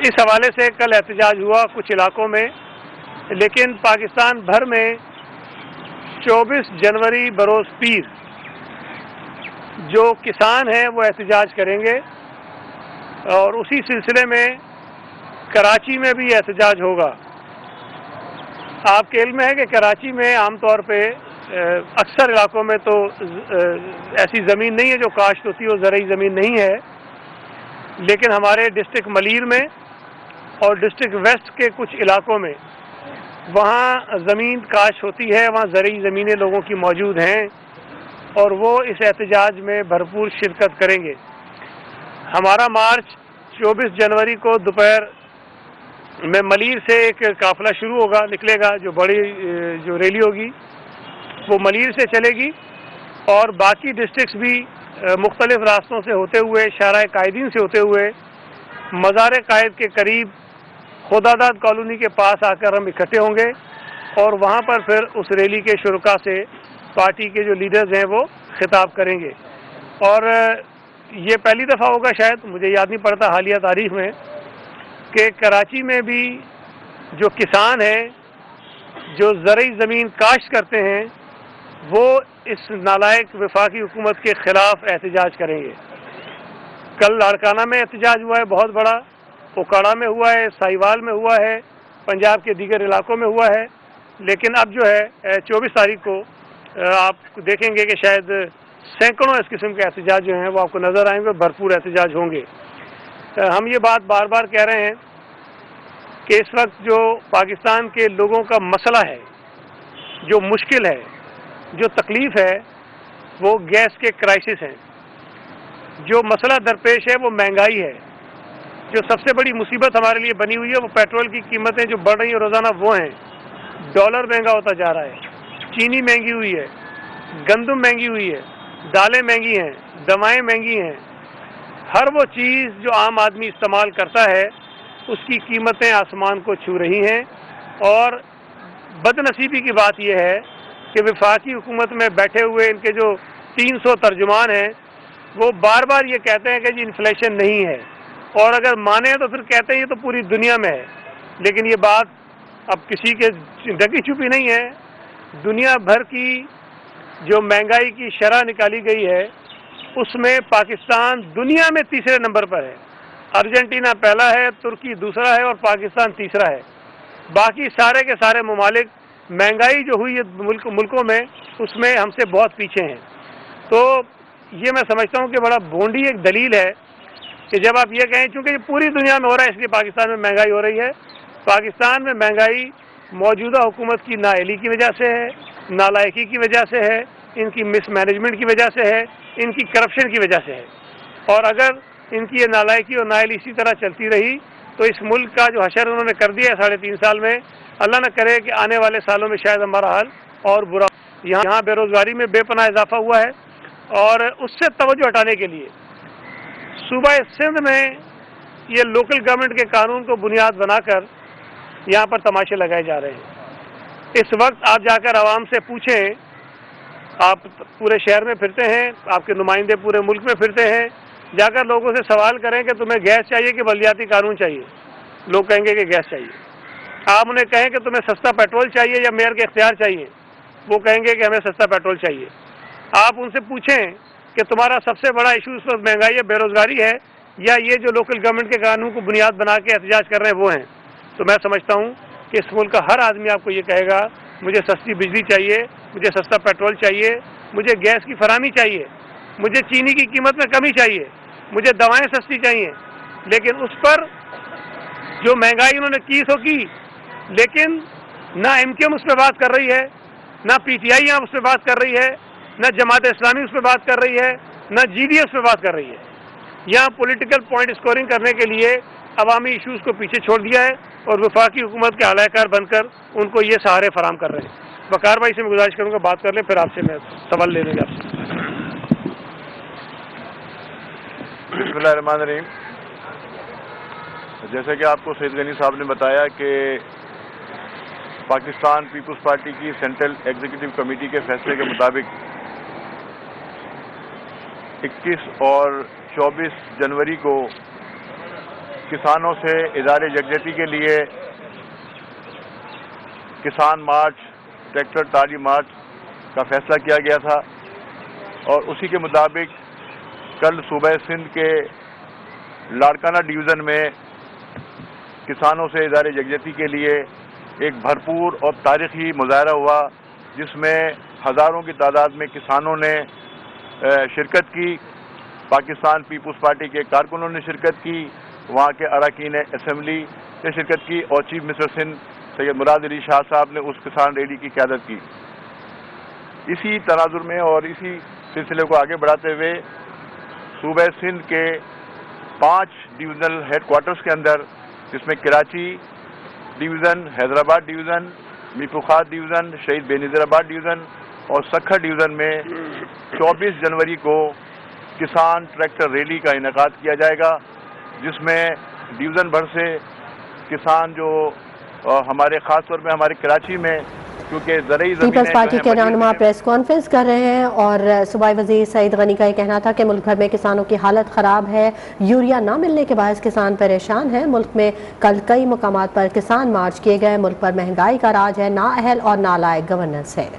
इस हवाले से कल एहतजाज हुआ कुछ इलाकों में, लेकिन पाकिस्तान भर में 24 जनवरी बरोज़ पीर जो किसान हैं वो एहतजाज करेंगे, और उसी सिलसिले में कराची में भी एहतजाज होगा। आपके इल्म है कि कराची में आमतौर पे अक्सर इलाकों में तो ऐसी ज़मीन नहीं है जो काश्त होती है, वो ज़रई ज़मीन नहीं है, लेकिन हमारे डिस्ट्रिक्ट मलीर में और डिस्ट्रिक्ट वेस्ट के कुछ इलाकों में वहाँ ज़मीन काश्त होती है, वहाँ ज़रई ज़मीनें लोगों की मौजूद हैं, और वो इस एहतजाज में भरपूर शिरकत करेंगे। हमारा मार्च 24 जनवरी को दोपहर में मलीर से एक काफ़िला शुरू होगा, निकलेगा, जो बड़ी जो रैली होगी वो मलीर से चलेगी, और बाकी डिस्ट्रिक्ट्स भी मुख्तलिफ रास्तों से होते हुए, शाहराह कायदीन से होते हुए मज़ार कायद के करीब खुदादाद कॉलोनी के पास आकर हम इकट्ठे होंगे, और वहाँ पर फिर उस रैली के शुरका से पार्टी के जो लीडर्स हैं वो खिताब करेंगे। और ये पहली दफ़ा होगा शायद, मुझे याद नहीं पड़ता हालिया तारीख में, कि कराची में भी जो किसान हैं, जो ज़रई ज़मीन काश्त करते हैं, वो इस नालायक वफाकी हुकूमत के ख़िलाफ़ एहतजाज करेंगे। कल लाड़काना में एहतजाज हुआ है बहुत बड़ा, ओकाड़ा में हुआ है, साहिवाल में हुआ है, पंजाब के दीगर इलाकों में हुआ है, लेकिन अब जो है 24 तारीख को आप देखेंगे कि शायद सैकड़ों इस किस्म के एहतजाज जो हैं वो आपको नज़र आएंगे, भरपूर एहतजाज होंगे। हम ये बात बार बार कह रहे हैं कि इस वक्त जो पाकिस्तान के लोगों का मसला है, जो मुश्किल है, जो तकलीफ़ है, वो गैस के क्राइसिस हैं। जो मसला दरपेश है वो महंगाई है। जो सबसे बड़ी मुसीबत हमारे लिए बनी हुई है वो पेट्रोल की कीमतें जो बढ़ रही हैं रोज़ाना वो हैं। डॉलर महंगा होता जा रहा है, चीनी महंगी हुई है, गंदम महंगी हुई है, दालें महंगी हैं, दवाएं महंगी हैं। हर वो चीज़ जो आम आदमी इस्तेमाल करता है उसकी कीमतें आसमान को छू रही हैं। और बदनसीबी की बात यह है कि वफाकी हुकूमत में बैठे हुए इनके जो 300 तर्जुमान हैं वो बार बार ये कहते हैं कि जी इन्फ्लेशन नहीं है, और अगर माने तो फिर कहते हैं ये तो पूरी दुनिया में है। लेकिन ये बात अब किसी के ढकी छुपी नहीं है। दुनिया भर की जो महंगाई की शरह निकाली गई है उसमें पाकिस्तान दुनिया में तीसरे नंबर पर है। अर्जेंटीना पहला है, तुर्की दूसरा है, और पाकिस्तान तीसरा है। बाकी सारे के सारे ममालिक महंगाई जो हुई है मुल्कों में उसमें हमसे बहुत पीछे हैं। तो ये मैं समझता हूँ कि बड़ा भोंडी एक दलील है कि जब आप ये कहें चूँकि ये पूरी दुनिया में हो रहा है इसलिए पाकिस्तान में महंगाई हो रही है। पाकिस्तान में महंगाई मौजूदा हुकूमत की नाअहली की वजह से है, नालायकी की वजह से है, इनकी मिसमैनेजमेंट की वजह से है, इनकी करप्शन की वजह से है। और अगर इनकी ये नालायकी और नाअहली इसी तरह चलती रही तो इस मुल्क का जो हशर उन्होंने कर दिया है 3.5 साल में, अल्लाह न करे कि आने वाले सालों में शायद हमारा हाल और बुरा। यहाँ बेरोज़गारी में बेपनाह इजाफा हुआ है, और उससे तवज्जो हटाने के लिए सूबा सिंध में ये लोकल गवर्नमेंट के कानून को बुनियाद बनाकर यहाँ पर तमाशे लगाए जा रहे हैं। इस वक्त आप जाकर आवाम से पूछें, आप पूरे शहर में फिरते हैं, आपके नुमाइंदे पूरे मुल्क में फिरते हैं, जाकर लोगों से सवाल करें कि तुम्हें गैस चाहिए कि बलदियाती कानून चाहिए, लोग कहेंगे कि गैस चाहिए। आप उन्हें कहें कि तुम्हें सस्ता पेट्रोल चाहिए या मेयर के इख्तियार चाहिए, वो कहेंगे कि हमें सस्ता पेट्रोल चाहिए। आप उनसे पूछें कि तुम्हारा सबसे बड़ा इशू इस वक्त महंगाई है, बेरोज़गारी है, या ये जो लोकल गवर्नमेंट के कानून को बुनियाद बना के एहतजाज कर रहे हैं वो हैं, तो मैं समझता हूँ कि इस मुल्क का हर आदमी आपको ये कहेगा मुझे सस्ती बिजली चाहिए, मुझे सस्ता पेट्रोल चाहिए, मुझे गैस की फराहमी चाहिए, मुझे चीनी की कीमत में कमी चाहिए, मुझे दवाएं सस्ती चाहिए। लेकिन उस पर जो महंगाई उन्होंने की सो की, लेकिन ना एमकेएम उस पर बात कर रही है, ना पीटीआई यहाँ उस पर बात कर रही है, ना जमात इस्लामी उस पर बात कर रही है, ना जीडीएस उस पर बात कर रही है। यहाँ पॉलिटिकल पॉइंट स्कोरिंग करने के लिए अवामी इशूज़ को पीछे छोड़ दिया है और वफाकी हुकूमत के आलाकार बनकर उनको ये सहारे फराम कर रहे हैं। वकार भाई से मैं गुजारिश करूँगा बात कर लें, फिर आपसे मैं सवाल ले लेंगे आपसे। बिस्मिल्लाहिर्रहमानिर्रहीम। जैसे कि आपको सैयद गनी साहब ने बताया कि पाकिस्तान पीपल्स पार्टी की सेंट्रल एग्जीक्यूटिव कमेटी के फैसले के मुताबिक 21 और 24 जनवरी को किसानों से इदारे यकजहती के लिए किसान मार्च, ट्रैक्टर ट्राली मार्च का फैसला किया गया था और उसी के मुताबिक कल सूबे सिंध के लाड़काना डिवीज़न में किसानों से इदारे यकजहती के लिए एक भरपूर और तारीखी मुजाहरा हुआ, जिसमें हज़ारों की तादाद में किसानों ने शिरकत की। पाकिस्तान पीपल्स पार्टी के कारकुनों ने शिरकत की, वहाँ के अरकान असम्बली ने शिरकत की और चीफ मिनिस्टर सिंध सैयद मुराद अली शाह साहब ने उस किसान रैली की क़यादत की। इसी तनाजुर में और इसी सिलसिले को आगे बढ़ाते हुए सूबे सिंध के 5 डिवीज़नल हेडक्वार्टर्स के अंदर, जिसमें Karachi division, Hyderabad division, Mirpurkhas division, Shaheed Benazirabad division और सखर डिवीज़न में 24 जनवरी को किसान ट्रैक्टर रैली का इनेकाद किया जाएगा, जिसमें डिवीज़न भर से किसान जो हमारे ख़ास तौर पे हमारे कराची में, क्योंकि ज़रूरी पीपल्स पार्टी के रहनुमा प्रेस कॉन्फ्रेंस कर रहे हैं और सूबाई वज़ीर सईद गनी का ये कहना था कि मुल्क भर में किसानों की हालत ख़राब है, यूरिया ना मिलने के बायस किसान परेशान हैं। मुल्क में कल कई मुकामात पर किसान मार्च किए गए। मुल्क पर महंगाई का राज है, नाअहल और नालायक गवर्नेंस है।